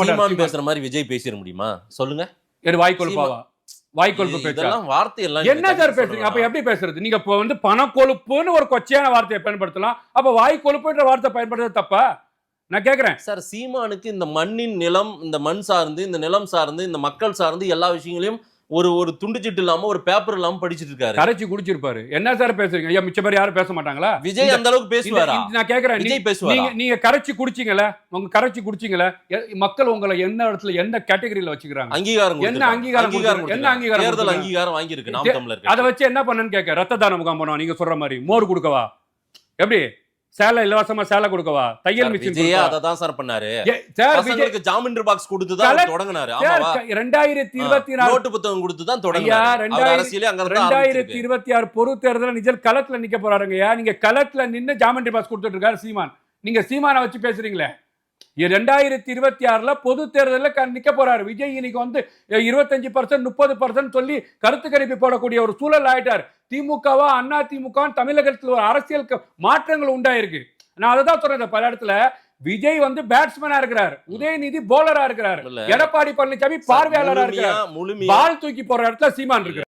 சீமான் பேசுற மாதிரி விஜய் பேசிட முடியுமா சொல்லுங்க? வாய்க்கொழுப்பாவா? வாய்க்கொழுப்பு பேச்சா? இதெல்லாம் வார்த்தையெல்லாம் என்ன சார் பேசுறீங்க? அப்ப எப்படி பேசுறது? நீங்க இப்ப வந்து பணக்கொழுப்புன்னு ஒரு கொச்சையான வார்த்தையை பயன்படுத்தலாம். அப்ப வாய்க்கொழுப்புன்ற வார்த்தை பயன்படுத்துறது தப்பா? நான் கேக்குறேன். சார், சீமானுக்கு இந்த மண்ணின் நிலம், இந்த மண் சார்ந்து, இந்த நிலம் சார்ந்து, இந்த மக்கள் சார்ந்து எல்லா விஷயங்களையும் ஒரு துண்டுச்சிட்டு இல்லாம ஒரு பேப்பர் இல்லாம படிச்சிட்டு இருக்காரு. கரைச்சி குடிச்சிருப்பாரு. என்ன சார் பேசுறீங்க? ஐயா மிச்ச பேர் யாரும் பேச மாட்டாங்களா? விஜய் அந்த அளவுக்கு பேசுவாரா? நான் கேக்குறேன். விஜய் பேசுவாரா? நீங்க கரைச்சி குடிச்சீங்கல, உங்க கரைச்சி குடிச்சீங்கல, மக்கள் உங்களை என்ன இடத்துல எந்த கேட்டகரியில வச்சுக்கிறாங்க? அங்கீகாரம் என்ன அங்கீகாரம்? என்ன அங்கீகாரம்? தேர்தல் அங்கீகாரம் வாங்கி இருக்கு நாம் தமிழர். அத வச்சு என்ன பண்ணனும் கேக்க? ரத்த தான முகாம் பண்ணுவோம் நீங்க சொல்ற மாதிரி. மோர் கொடுக்கவா? எப்படி? சேலை இலவசமா சேலை கொடுக்கவா? தையல் மிஷின் விஜய் அத தான் சார் பண்ணாரு. சார் விஜய்க்கு ஜாமெண்ட்ரி பாக்ஸ் கொடுத்து தான் தொடங்குனாரு. ஆமாவா? 2024 நோட்டு புத்தகம் கொடுத்து தான் தொடங்குனாரு. அவர் அரசியலே அங்க இருந்து 2026 பொது தேர்தல்ல நிஜல் களத்துல நிக்க போறாருங்கயா. நீங்க களத்துல நின்னு ஜாமெண்ட்ரி பாக்ஸ் கொடுத்துட்டு இருக்காரு சீமான். நீங்க சீமானை வச்சு பேசுறீங்களே. 2026 பொது தேர்தல்ல நிக்க போறாரு விஜய். இன்னைக்கு வந்து 25% 30% சொல்லி கருத்து கணிப்பு போடக்கூடிய ஒரு சூழல் ஆயிட்டார். திமுகவா அண்ணா திமுக தமிழகத்தில் ஒரு அரசியல் மாற்றங்கள் உண்டாயிருக்கு. நான் அதான் சொல்றேன். பல இடத்துல விஜய் வந்து பேட்ஸ்மேனா இருக்கிறார், உதயநிதி போலரா இருக்கிறார், எடப்பாடி பழனிசாமி பார்வையாளரா இருக்கிறார், பால் தூக்கி போற இடத்துல சீமான் இருக்கிறார்.